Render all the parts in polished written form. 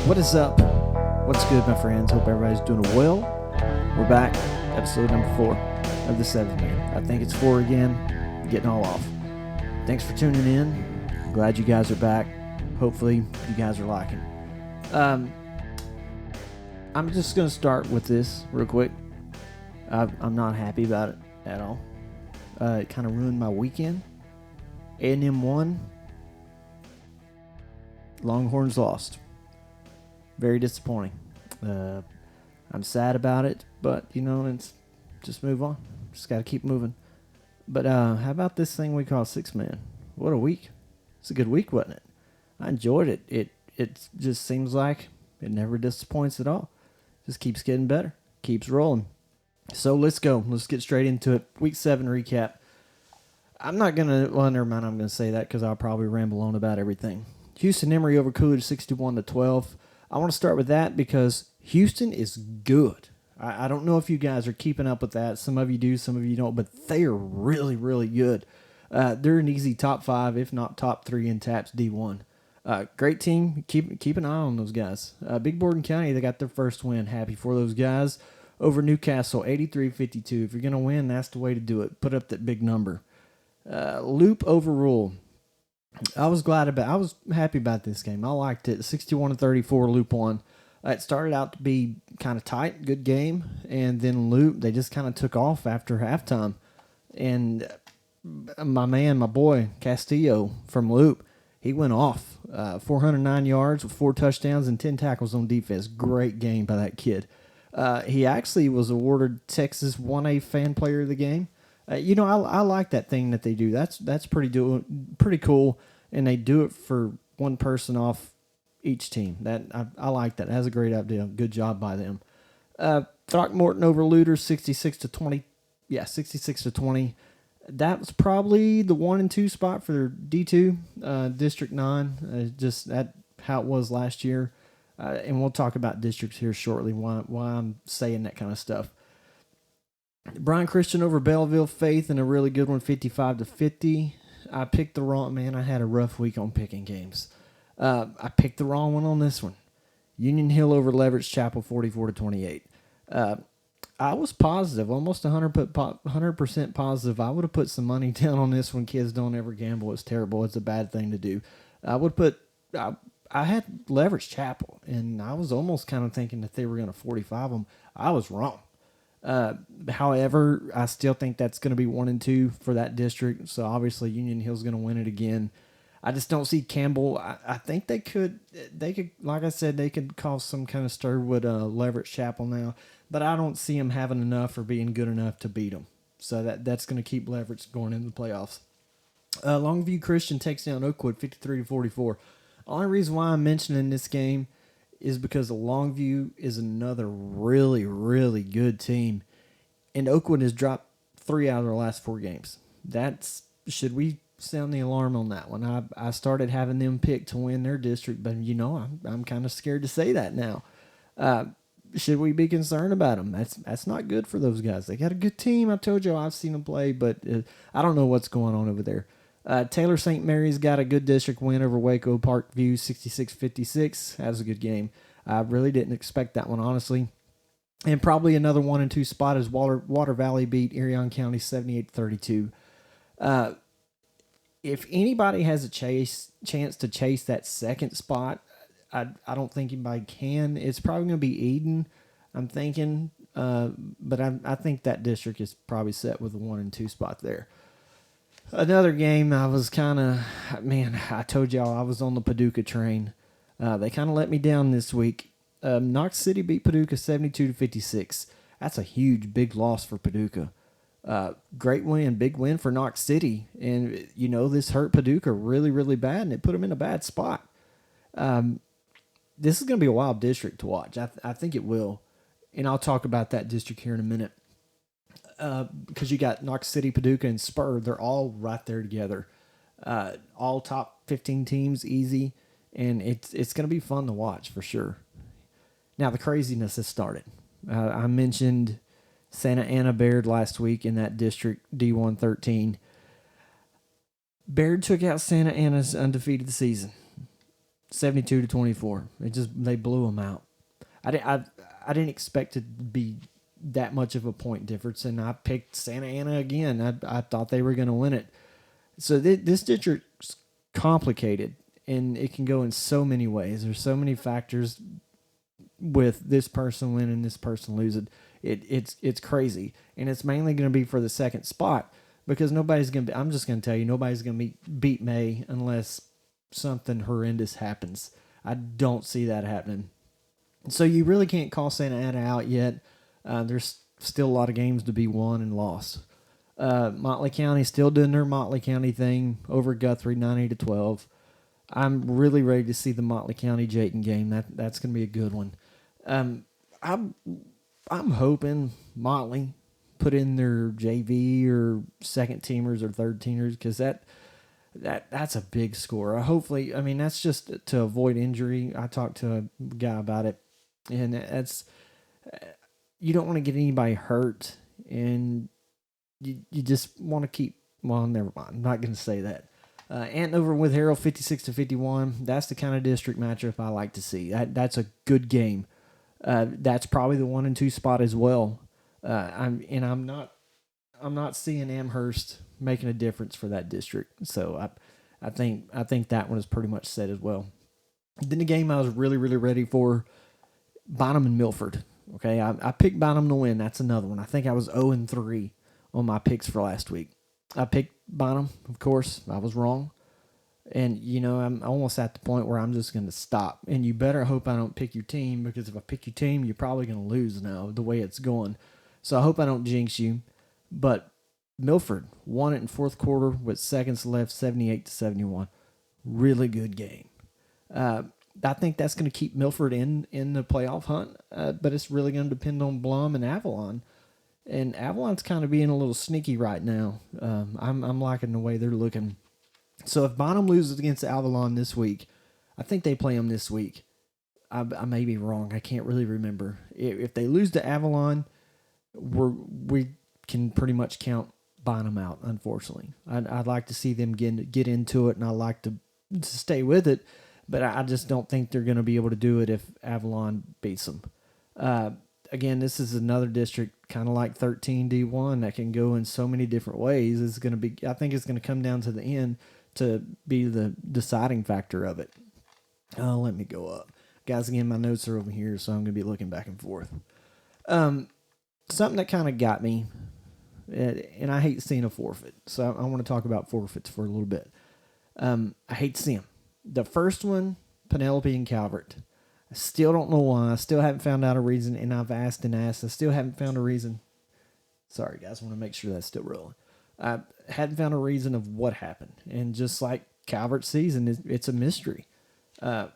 What is up? What's good, my friends? Hope everybody's doing well. We're back, episode number 4 of the 7th Man. I think it's 4 again, getting all off. Thanks for tuning in. Glad you guys are back. Hopefully, you guys are liking. I'm just going to start with this real quick. I'm not happy about it at all. It kind of ruined my weekend. A&M won. Longhorns lost. Very disappointing. I'm sad about it, but, it's just move on. Just got to keep moving. But how about this thing we call 6-Man? What a week. It's a good week, wasn't it? I enjoyed it. It just seems like it never disappoints at all. Just keeps getting better. Keeps rolling. So let's go. Let's get straight into it. Week 7 recap. I'm not going to, well, never mind. I'm going to say that because I'll probably ramble on about everything. Houston Emory over Coolidge 61-12. I want to start with that because Houston is good. I don't know if you guys are keeping up with that. Some of you do, some of you don't, but they are really, really good. They're an easy top 5, if not top 3 in TAPS D1. Great team. Keep an eye on those guys. Big Borden County, they got their first win. Happy for those guys. Over Newcastle, 83-52. If you're going to win, that's the way to do it. Put up that big number. Loop over Rule. I was happy about this game. I liked it. 61-34, Loop won. It started out to be kind of tight, good game, and then Loop, they just kind of took off after halftime. And my boy, Castillo from Loop, he went off. 409 yards with 4 touchdowns and 10 tackles on defense. Great game by that kid. He actually was awarded Texas 1A Fan Player of the Game. I like that thing that they do. That's pretty cool, and they do it for one person off each team. I like that. That's a great idea. Good job by them. Throckmorton over Luther, 66-20. Yeah, 66-20. That was probably the 1 and 2 spot for D2, District 9. Just that how it was last year, and we'll talk about districts here shortly. Why I'm saying that kind of stuff. Bryan Christian over Belleville Faith in a really good one, 55-50. I picked the wrong, man, I had a rough week on picking games. I picked the wrong one on this one. Union Hill over Leverett Chapel, 44-28. I was positive, almost 100% positive. I would have put some money down on this one. Kids, don't ever gamble. It's terrible. It's a bad thing to do. I had Leverett Chapel, and I was almost kind of thinking that they were going to 45 them. I was wrong. However, I still think that's going to be 1 and 2 for that district. So obviously Union Hill's going to win it again. I just don't see Campbell. I think they could, like I said, they could cause some kind of stir with Leverett Chapel now, but I don't see them having enough or being good enough to beat them. So that's going to keep Leverett going into the playoffs. Longview Christian takes down Oakwood 53-44. Only reason why I'm mentioning this game is because Longview is another really, really good team. And Oakwood has dropped 3 out of their last 4 games. Should we sound the alarm on that one? I started having them picked to win their district, but I'm kind of scared to say that now. Should we be concerned about them? That's not good for those guys. They got a good team. I told you I've seen them play, but I don't know what's going on over there. Taylor St. Mary's got a good district win over Waco Parkview, 66-56. That was a good game. I really didn't expect that one, honestly. And probably another 1 and 2 spot as Water Valley beat Irion County 78-32. If anybody has a chance to chase that second spot, I don't think anybody can. It's probably going to be Eden, I'm thinking. But I think that district is probably set with a 1 and 2 spot there. Another game, I was I told y'all I was on the Paducah train. They kind of let me down this week. Knox City beat Paducah 72-56. That's a huge, big loss for Paducah. Great win, big win for Knox City. And, this hurt Paducah really, really bad, and it put them in a bad spot. This is going to be a wild district to watch. I think it will. And I'll talk about that district here in a minute. Because you got Knox City, Paducah, and Spur. They're all right there together. All top 15 teams, easy. And it's going to be fun to watch for sure. Now, the craziness has started. I mentioned Santa Ana Baird last week in that district, D113. Baird took out Santa Ana's undefeated season. 72-24. They blew them out. I didn't expect it to be that much of a point difference, and I picked Santa Ana again. I thought they were going to win it. So this district's complicated, and it can go in so many ways. There's so many factors with this person winning, this person losing. It's crazy, and it's mainly going to be for the second spot because nobody's going to be. I'm just going to tell you, nobody's going to beat May unless something horrendous happens. I don't see that happening. So you really can't call Santa Ana out yet. There's still a lot of games to be won and lost. Motley County still doing their Motley County thing over Guthrie, 90-12. I'm really ready to see the Motley County Jayton game. That's going to be a good one. I'm hoping Motley put in their JV or second teamers or third teamers because that's a big score. Hopefully, I mean that's just to avoid injury. I talked to a guy about it, and that's you don't want to get anybody hurt, and you just want to keep. Well, never mind. I'm not going to say that. Andover with Harrell 56-51. That's the kind of district matchup I like to see. That's a good game. That's probably the 1 and 2 spot as well. I'm not seeing Amherst making a difference for that district. So I think that one is pretty much set as well. Then the game I was really, really ready for, Bonham and Milford. Okay, I picked Bonham to win. That's another one. I think I was 0-3 on my picks for last week. I picked Bonham, of course. I was wrong. And, I'm almost at the point where I'm just going to stop. And you better hope I don't pick your team, because if I pick your team, you're probably going to lose now, the way it's going. So I hope I don't jinx you. But Milford won it in fourth quarter with seconds left, 78-71. Really good game. I think that's going to keep Milford in the playoff hunt, but it's really going to depend on Blum and Avalon. And Avalon's kind of being a little sneaky right now. I'm liking the way they're looking. So if Bonham loses against Avalon this week, I think they play them this week. I may be wrong. I can't really remember. If they lose to Avalon, we can pretty much count Bonham out, unfortunately. I'd like to see them get into it, and I like to stay with it, but I just don't think they're going to be able to do it if Avalon beats them. Again, this is another district kind of like 13D1 that can go in so many different ways. I think it's going to come down to the end to be the deciding factor of it. Let me go up. Guys, again, my notes are over here, so I'm going to be looking back and forth. Something that kind of got me, and I hate seeing a forfeit, so I want to talk about forfeits for a little bit. I hate to see them. The first one, Penelope and Calvert. I still don't know why. I still haven't found out a reason, and I've asked and asked. I still haven't found a reason. Sorry, guys. I want to make sure that's still rolling. I hadn't found a reason of what happened. And just like Calvert's season, it's a mystery. I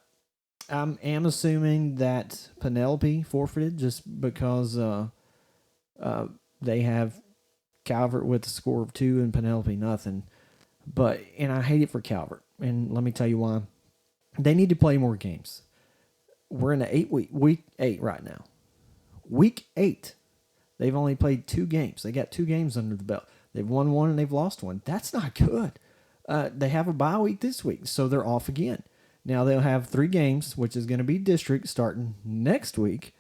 am assuming that Penelope forfeited just because they have Calvert with a score of 2 and Penelope nothing. And I hate it for Calvert. And let me tell you why. They need to play more games. We're in week 8 right now. Week 8. They've only played 2 games. They got 2 games under the belt. They've won 1 and they've lost 1. That's not good. They have a bye week this week, so they're off again. Now they'll have 3 games, which is going to be district starting next week.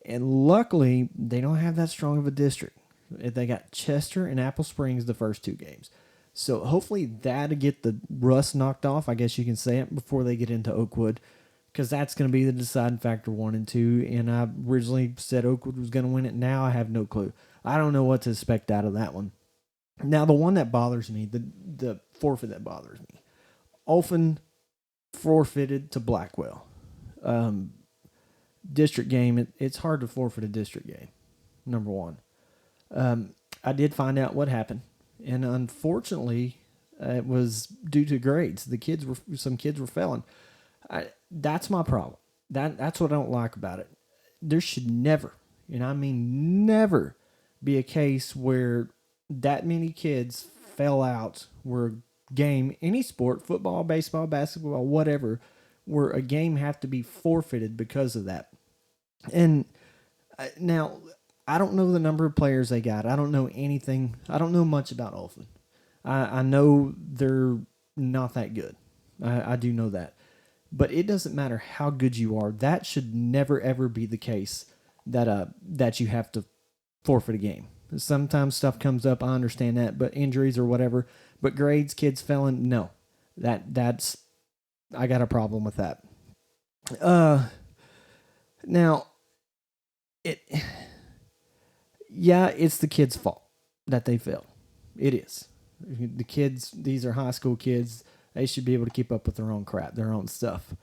And luckily, they don't have that strong of a district. They got Chester and Apple Springs the first 2 games. So hopefully that'll get the rust knocked off, I guess you can say it, before they get into Oakwood. Because that's going to be the deciding factor 1 and 2. And I originally said Oakwood was going to win it. Now I have no clue. I don't know what to expect out of that one. Now, the one that bothers me, the forfeit that bothers me, Olfen forfeited to Blackwell. District game, it's hard to forfeit a district game, number one. I did find out what happened. And unfortunately, it was due to grades. Some kids were failing. That's my problem. That's what I don't like about it. There should never, and I mean never, be a case where that many kids fell out where a game, any sport, football, baseball, basketball, whatever, where a game have to be forfeited because of that. And now, I don't know the number of players they got. I don't know anything. I don't know much about Olfen. I know they're not that good. I do know that. But it doesn't matter how good you are. That should never ever be the case that you have to forfeit a game. Sometimes stuff comes up, I understand that, but injuries or whatever. But grades, kids failing, no. That's I got a problem with that. Uh Now it yeah, it's the kids' fault that they fail. It is. The kids, these are high school kids. They should be able to keep up with their own crap, their own stuff.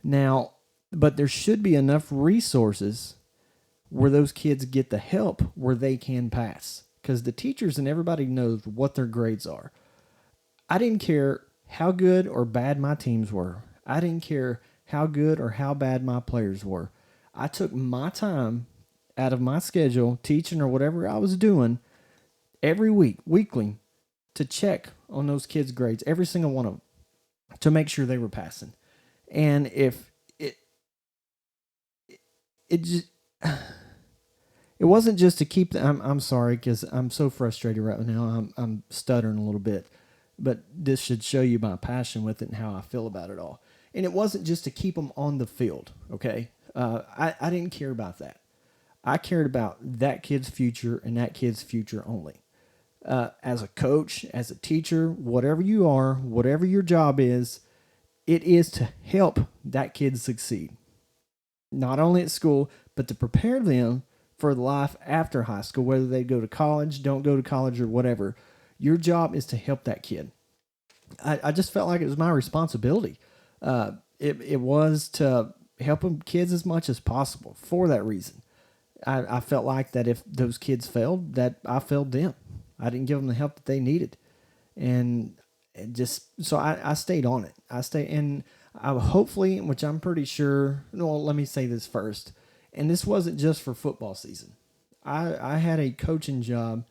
Now, but there should be enough resources where those kids get the help where they can pass. Because the teachers and everybody knows what their grades are. I didn't care how good or bad my teams were. I didn't care how good or how bad my players were. I took my time out of my schedule, teaching or whatever I was doing, every week, weekly, to check on those kids' grades, every single one of them, to make sure they were passing. And if it just it wasn't just to keep the, I'm sorry because I'm so frustrated right now. I'm stuttering a little bit, but this should show you my passion with it and how I feel about it all. And it wasn't just to keep them on the field. Okay, I didn't care about that. I cared about that kid's future and that kid's future only. As a coach, as a teacher, whatever you are, whatever your job is, it is to help that kid succeed. Not only at school, but to prepare them for life after high school, whether they go to college, don't go to college, or whatever. Your job is to help that kid. I just felt like it was my responsibility. It was to help them kids as much as possible for that reason. I felt like that if those kids failed, that I failed them. I didn't give them the help that they needed. And just so I stayed on it. I stayed, and I hopefully, which I'm pretty sure. Well, let me say this first, and this wasn't just for football season. I had a coaching job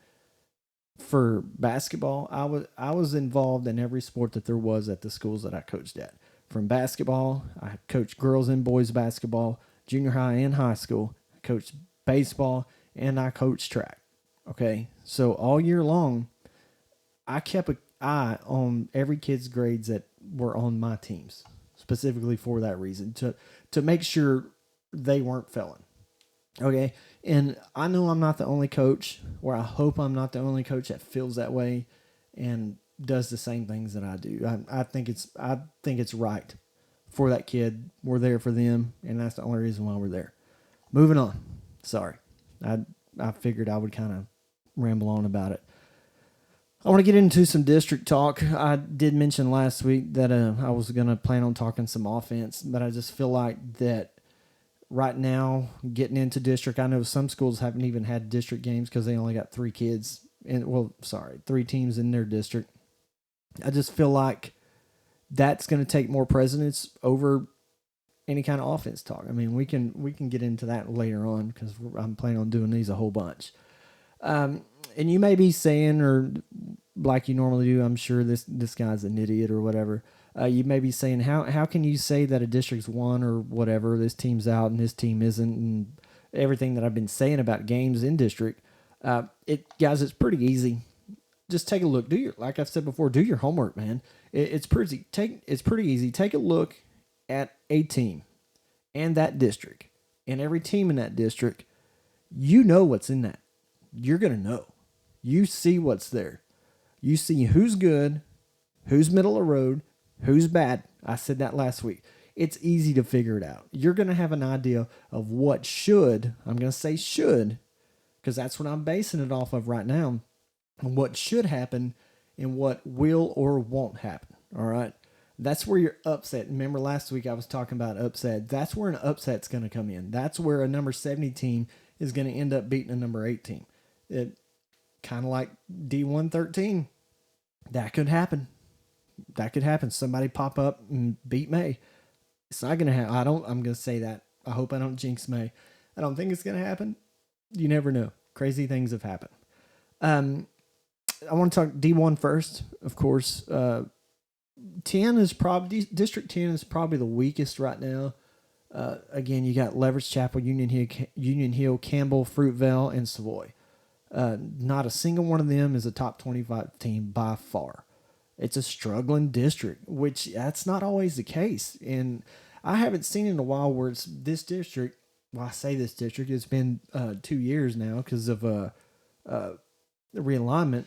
for basketball. I was involved in every sport that there was at the schools that I coached at. From basketball, I coached girls and boys basketball, junior high and high school. I coached baseball, and I coached track. Okay, so all year long, I kept an eye on every kid's grades that were on my teams, specifically for that reason, to make sure they weren't failing. Okay, and I know I'm not the only coach, or I hope I'm not the only coach that feels that way and does the same things that I do. I think it's right for that kid. We're there for them, and that's the only reason why we're there. Moving on. Sorry, I figured I would kind of ramble on about it. I want to get into some district talk. I did mention last week that I was going to plan on talking some offense, but I just feel like that right now, getting into district, I know some schools haven't even had district games because they only got three kids, three teams in their district. I just feel like that's going to take more precedence over any kind of offense talk. I mean, we can get into that later on because I'm planning on doing these a whole bunch. And you may be saying, or like you normally do, I'm sure this guy's an idiot or whatever. You may be saying, how can you say that a district's won or whatever, this team's out and this team isn't, and everything that I've been saying about games in district. Guys, it's pretty easy. Just take a look. Like I've said before, do your homework, man. It's pretty easy. Take a look at a team and that district, and every team in that district. You know what's in that. You're gonna know. You see what's there. You see who's good, who's middle of the road, who's bad. I said that last week. It's easy to figure it out. You're going to have an idea of what should, I'm going to say should, because that's what I'm basing it off of right now, and what should happen and what will or won't happen. All right? That's where your upset. Remember last week I was talking about upset. That's where an upset's going to come in. That's where a number 70 team is going to end up beating a number 8 team. It kind of like D113. That could happen. Somebody pop up and beat May. It's not gonna happen. I'm gonna say that. I hope I don't jinx May. I don't think it's gonna happen. You never know. Crazy things have happened. I want to talk D1 first, of course. 10 is probably District 10 is probably the weakest right now. Again, you got Leverage Chapel, Union Hill, Campbell, Fruitvale, and Savoy. Not a single one of them is a top 25 team by far. It's a struggling district, which that's not always the case. And I haven't seen in a while where it's this district. Well, I say this district. It's been 2 years now because of the realignment.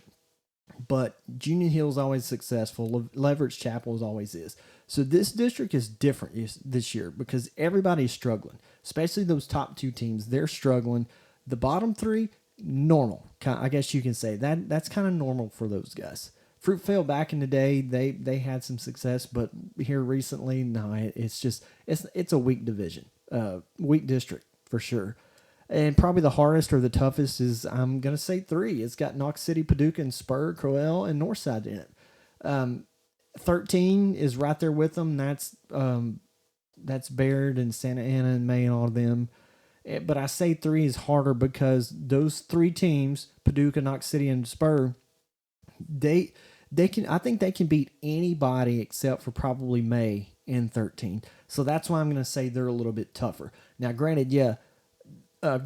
But Union Hill's always successful. Leverage Chapel is always is. So this district is different this year because everybody's struggling, especially those top two teams. They're struggling. The bottom three, normal. I guess you can say that's kind of normal for those guys. Fruitvale back in the day, they had some success, but here recently, no, it's a weak division, weak district for sure. And probably the hardest or the toughest is, I'm going to say three. It's got Knox City, Paducah, and Spur, Crowell, and Northside in it. 13 is right there with them. That's Baird and Santa Ana and May and all of them. But I say three is harder because those three teams, Paducah, Knox City, and Spur, I think they can beat anybody except for probably May in 13. So that's why I'm going to say they're a little bit tougher. Now, granted, yeah,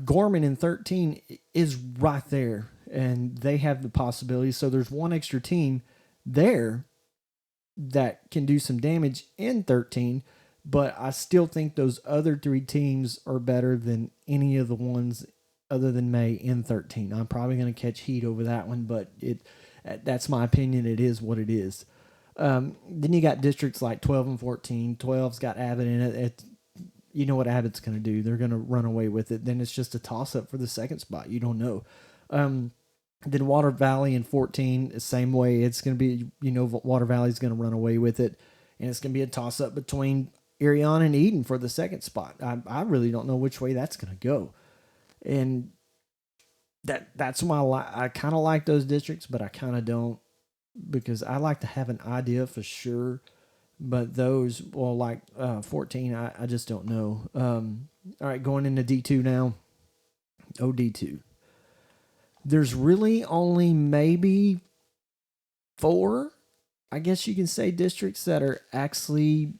Gorman in 13 is right there, and they have the possibility. So there's one extra team there that can do some damage in 13, but I still think those other three teams are better than any of the ones other than May in 13. I'm probably going to catch heat over that one, but that's my opinion. It is what it is. Then you got districts like 12 and 14. 12's got Abbott in it. You know what Abbott's going to do. They're going to run away with it. Then it's just a toss-up for the second spot. You don't know. Then Water Valley in 14, the same way. It's going to be, Water Valley's going to run away with it. And it's going to be a toss-up between Irion and Eden for the second spot. I really don't know which way that's going to go. And that's why I kind of like those districts, but I kind of don't, because I like to have an idea for sure. But those, 14, I just don't know. All right, going into D2 now. D2. There's really only maybe 4, I guess you can say, districts that are actually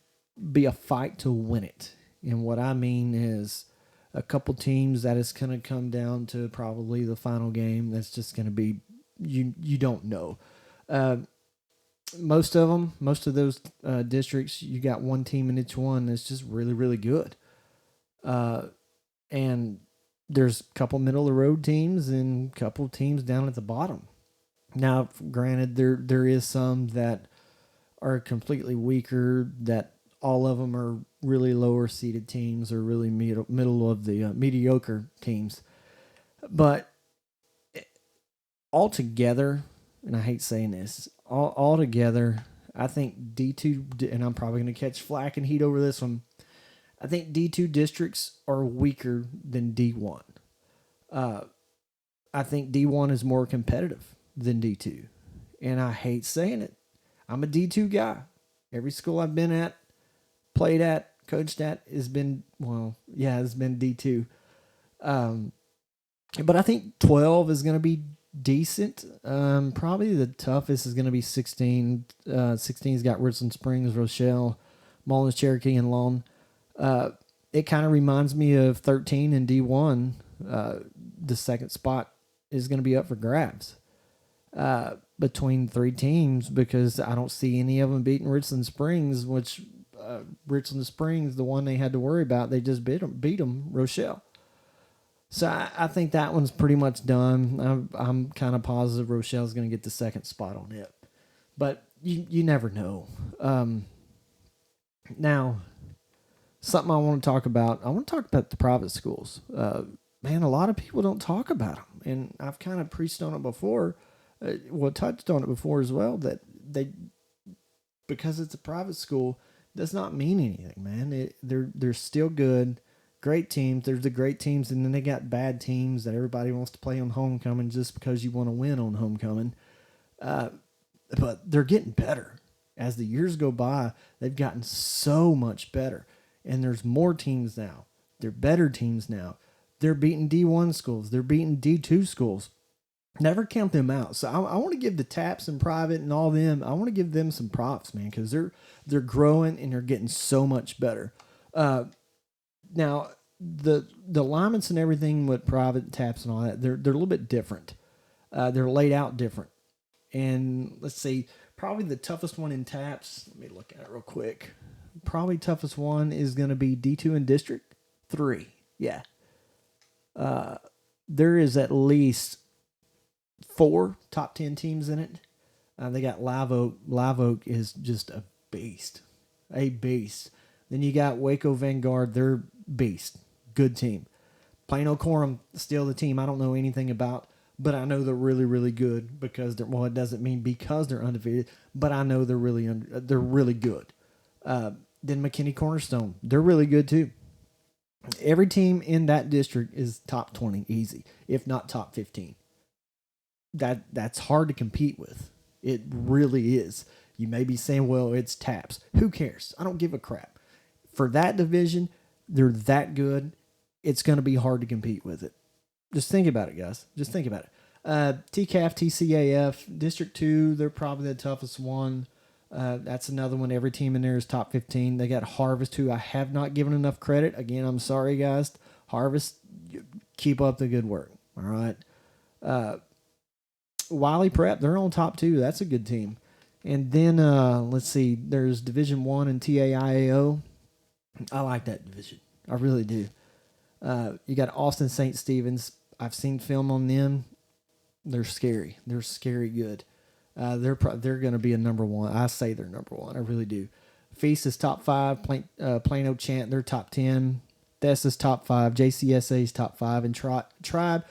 be a fight to win it. And what I mean is a couple teams that is going to come down to probably the final game. That's just going to be, you don't know. Most of those districts, you got one team in each one that's just really, really good. And there's a couple middle of the road teams and a couple teams down at the bottom. Now, granted, there is some that are completely weaker, that all of them are really lower seeded teams or really middle of the mediocre teams. But altogether, and I hate saying this, all together, I think D2, and I'm probably going to catch flack and heat over this one, I think D2 districts are weaker than D1. I think D1 is more competitive than D2. And I hate saying it. I'm a D2 guy. Every school I've been at, played at, coached at has been D2. But I think 12 is going to be decent. Probably the toughest is going to be 16. 16's got Richland Springs, Rochelle, Mullins, Cherokee, and Long. It kind of reminds me of 13 and D1. The second spot is going to be up for grabs between three teams, because I don't see any of them beating Richland Springs, which Richland Springs, the one they had to worry about, they just beat them, Rochelle. So I think that one's pretty much done. I'm kind of positive Rochelle's going to get the second spot on it. But you never know. Now, something I want to talk about. I want to talk about the private schools. Man, a lot of people don't talk about them. And I've kind of preached on it before. Touched on it before as well, that because it's a private school does not mean anything, man. They're still good. Great teams. There's the great teams, and then they got bad teams that everybody wants to play on homecoming just because you want to win on homecoming. But they're getting better. As the years go by, they've gotten so much better. And there's more teams now. They're better teams now. They're beating D1 schools. They're beating D2 schools. Never count them out. So I want to give the Taps and Private and all them, I want to give them some props, man, because they're growing and they're getting so much better. Now, the alignments and everything with Private, Taps, and all that, they're a little bit different. They're laid out different. And let's see, probably the toughest one in Taps, let me look at it real quick. probably toughest one is going to be D2 and District 3. Yeah. There is at least 4 top 10 teams in it. They got Live Oak. Live Oak is just a beast. A beast. Then you got Waco Vanguard. They're beast. Good team. Plano Coram, still the team I don't know anything about, but I know they're really, really good because it doesn't mean because they're undefeated, but I know they're really good. Then McKinney Cornerstone, they're really good too. Every team in that district is top 20 easy, if not top 15. That's hard to compete with. It really is. You may be saying, well, it's TAPS. Who cares? I don't give a crap. For that division, they're that good. It's going to be hard to compete with it. Just think about it, guys. Just think about it. TCAF, TCAF, District 2, they're probably the toughest one. That's another one. Every team in there is top 15. They got Harvest, who I have not given enough credit. Again, I'm sorry, guys. Harvest, keep up the good work. All right. Wiley Prep, they're on top 2. That's a good team. And then, let's see, there's Division 1 and TAIAO. I like that division. I really do. You got Austin St. Stephen's. I've seen film on them. They're scary. They're scary good. They're going to be a number 1. I say they're number 1. I really do. Feast is top 5. Plano Chant, they're top 10. Thess is top 5. JCSA is top 5. And Tribe,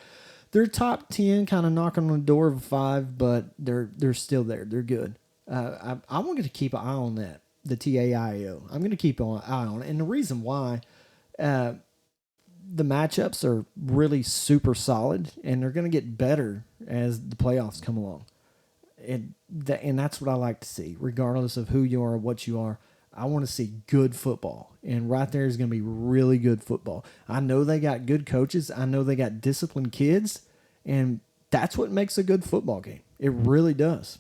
they're top 10, kind of knocking on the door of 5, but they're still there. They're good. I'm going to keep an eye on that, the TAIO. I'm going to keep an eye on it. And the reason why, the matchups are really super solid, and they're going to get better as the playoffs come along. And that's what I like to see, regardless of who you are or what you are. I want to see good football, and right there is going to be really good football. I know they got good coaches. I know they got disciplined kids, and that's what makes a good football game. It really does.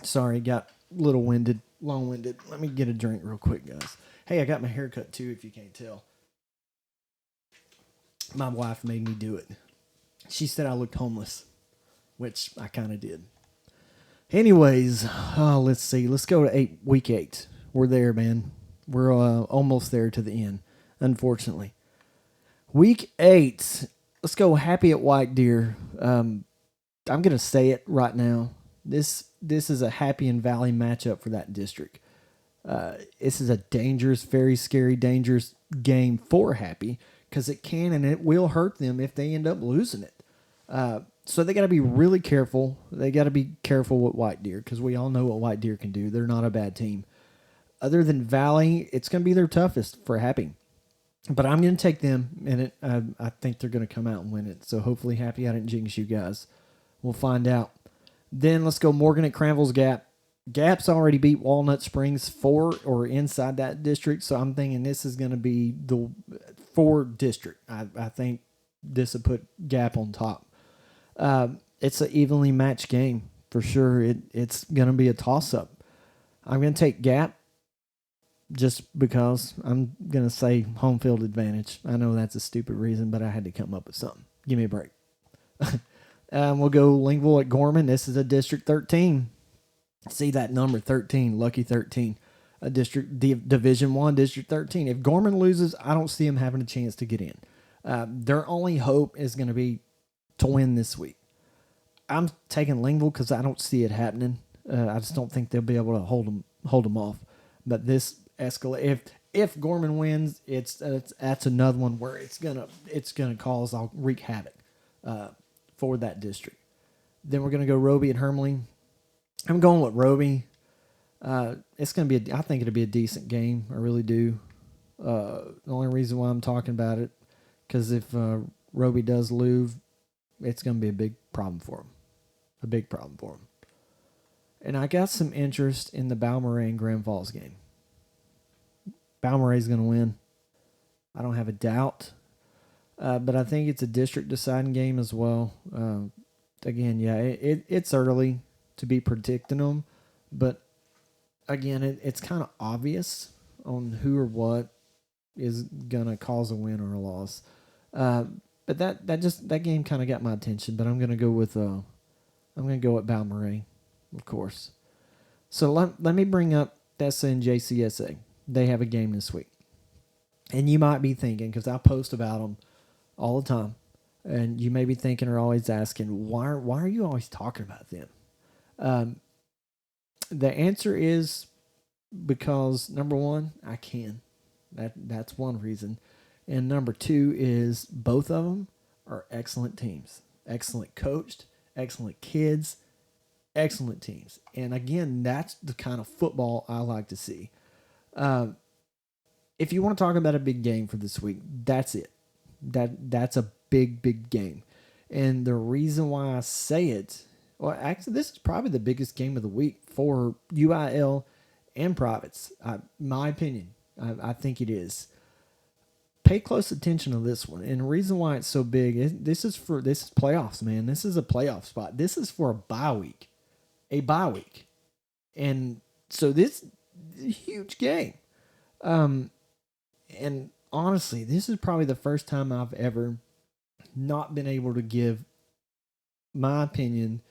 Sorry, got a little long-winded. Let me get a drink real quick, guys. Hey, I got my hair cut too, if you can't tell. My wife made me do it. She said I looked homeless, which I kind of did. Anyways, let's see. Let's go to week 8. We're there, man. We're almost there to the end, unfortunately. Week 8. Let's go Happy at White Deer. I'm going to say it right now. This is a Happy and Valley matchup for that district. This is a dangerous, very scary, dangerous game for Happy, because it can and it will hurt them if they end up losing it. So they got to be really careful. They got to be careful with White Deer, because we all know what White Deer can do. They're not a bad team. Other than Valley, it's going to be their toughest for Happy. But I'm going to take them in it. I think they're going to come out and win it. So hopefully Happy I didn't jinx you guys. We'll find out. Then let's go Morgan at Cranville's Gap. Gap's already beat Walnut Springs 4 or inside that district, so I'm thinking this is going to be the 4 district. I think this will put Gap on top. It's an evenly matched game for sure. It's going to be a toss-up. I'm going to take Gap just because I'm going to say home field advantage. I know that's a stupid reason, but I had to come up with something. Give me a break. We'll go Linville at Gorman. This is a District 13. See that number 13, lucky 13. A Division 1, District 13. If Gorman loses, I don't see them having a chance to get in. Their only hope is going to be to win this week. I'm taking Linville because I don't see it happening. I just don't think they'll be able to hold them off. But this escalate. If Gorman wins, that's another one where it's gonna cause wreak havoc for that district. Then we're gonna go Roby and Hermling. I'm going with Roby. It's gonna be. I think it'll be a decent game. I really do. The only reason why I'm talking about it, because if Roby does lose, it's gonna be a big problem for him. A big problem for him. And I got some interest in the Balmorhea and Grand Falls game. Balmorhea's going to win. I don't have a doubt. But I think it's a district deciding game as well. Again, yeah, it's early to be predicting them. But again, it's kind of obvious on who or what is going to cause a win or a loss. But that game kind of got my attention. But I'm going to go with Balmorhea, of course. So let me bring up Thessa and JCSA. they have a game this week. And you might be thinking, because I post about them all the time, and you may be thinking or always asking, why are you always talking about them? The answer is because, number one, I can. That's one reason. And number two is both of them are excellent teams. Excellent coached, excellent kids, excellent teams. And again, that's the kind of football I like to see. If you want to talk about a big game for this week, that's it. That's a big game. And the reason why I say it, well, actually, this is probably the biggest game of the week for UIL and privates. My opinion, I think it is. Pay close attention to this one, and the reason why it's so big, this is playoffs, man. This is a playoff spot. This is for a bye week, and so this is a huge game. And honestly, this is probably the first time I've ever not been able to give my opinion,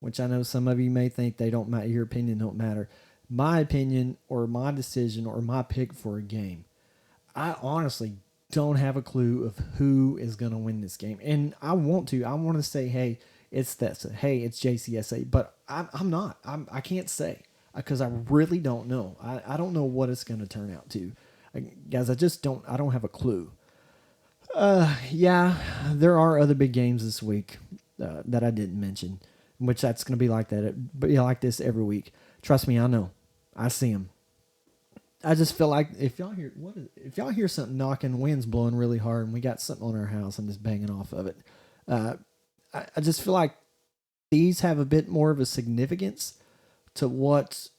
which I know some of you may think they don't matter. Your opinion don't matter. My opinion or my decision or my pick for a game. I honestly don't have a clue of who is going to win this game. And I want to say, hey, it's this. Hey, it's JCSA. But I'm not. I can't say because I really don't know. I don't know what it's going to turn out to. Guys, I don't have a clue. Yeah, there are other big games this week that I didn't mention, which that's going to be like that. But like this every week. Trust me, I know. I see them. I just feel like if y'all hear something knocking, wind's blowing really hard, and we got something on our house, I'm just banging off of it. I just feel like these have a bit more of a significance to what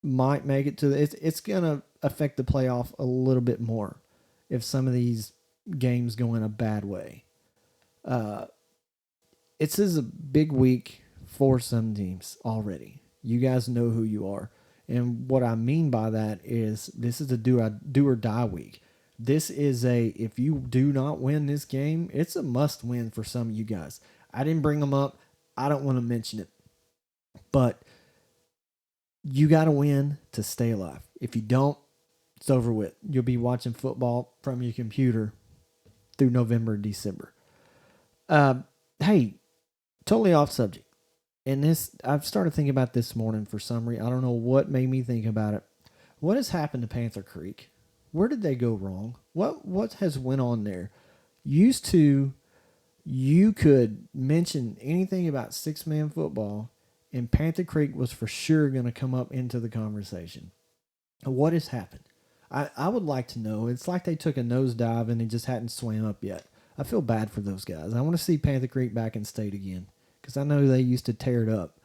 might make it to it's gonna affect the playoff a little bit more if some of these games go in a bad way. It's a big week for some teams already. You guys know who you are. And what I mean by that is this is a do or die week. This is if you do not win this game, it's a must win for some of you guys. I didn't bring them up. I don't want to mention it. But you got to win to stay alive. If you don't, it's over with. You'll be watching football from your computer through November and December. Hey, totally off subject. And I've started thinking about this morning for some reason. I don't know what made me think about it. What has happened to Panther Creek? Where did they go wrong? What has went on there? Used to, you could mention anything about 6-man football, and Panther Creek was for sure going to come up into the conversation. What has happened? I would like to know. It's like they took a nosedive and they just hadn't swam up yet. I feel bad for those guys. I want to see Panther Creek back in state again, because I know they used to tear it up.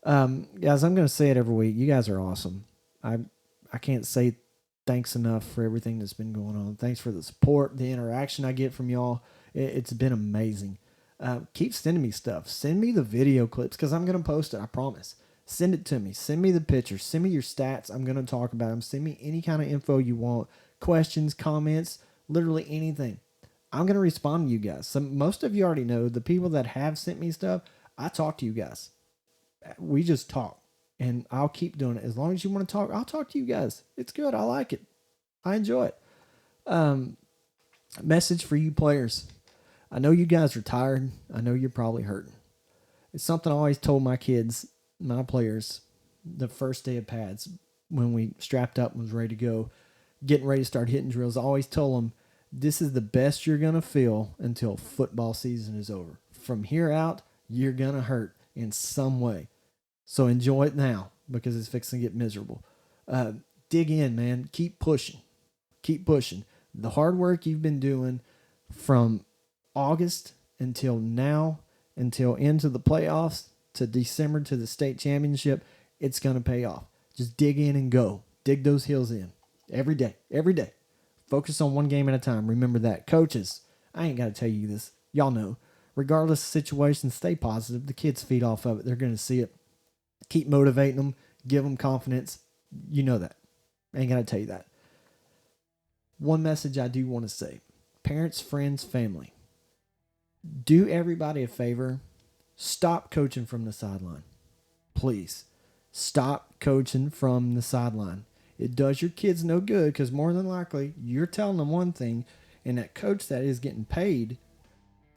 Guys, I'm going to say it every week. You guys are awesome. I can't say thanks enough for everything that's been going on. Thanks for the support, the interaction I get from y'all. It's been amazing. Keep sending me stuff. Send me the video clips because I'm going to post it, I promise. Send it to me. Send me the pictures. Send me your stats. I'm going to talk about them. Send me any kind of info you want. Questions, comments, literally anything. I'm going to respond to you guys. Most of you already know. The people that have sent me stuff, I talk to you guys. We just talk. And I'll keep doing it. As long as you want to talk, I'll talk to you guys. It's good. I like it. I enjoy it. Message for you players. I know you guys are tired. I know you're probably hurting. It's something I always told my kids, my players, the first day of pads, when we strapped up and was ready to go, getting ready to start hitting drills. I always told them, this is the best you're going to feel until football season is over. From here out, you're going to hurt in some way. So enjoy it now because it's fixing to get miserable. Dig in, man. Keep pushing. Keep pushing. The hard work you've been doing from August until now, until into the playoffs, to December, to the state championship, it's going to pay off. Just dig in and go. Dig those heels in. Every day. Every day. Focus on one game at a time. Remember that. Coaches, I ain't got to tell you this. Y'all know. Regardless of situation, stay positive. The kids feed off of it. They're going to see it. Keep motivating them. Give them confidence. You know that. I ain't got to tell you that. One message I do want to say. Parents, friends, family. Do everybody a favor. Stop coaching from the sideline. Please. Stop coaching from the sideline. it does your kids no good, because more than likely you're telling them one thing, and that coach that is getting paid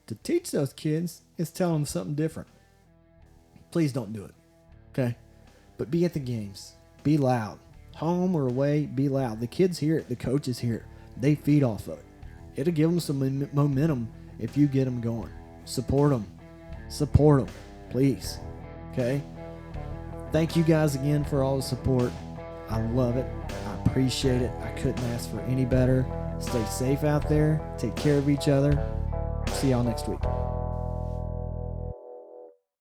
to teach those kids is telling them something different. Please don't do it, okay? But be at the games. Be loud. Home or away, be loud. The kids hear it. The coaches hear it. They feed off of it. It'll give them some momentum if you get them going. Support them. Support them, please. Okay? Thank you guys again for all the support. I love it. I appreciate it. I couldn't ask for any better. Stay safe out there. Take care of each other. See y'all next week.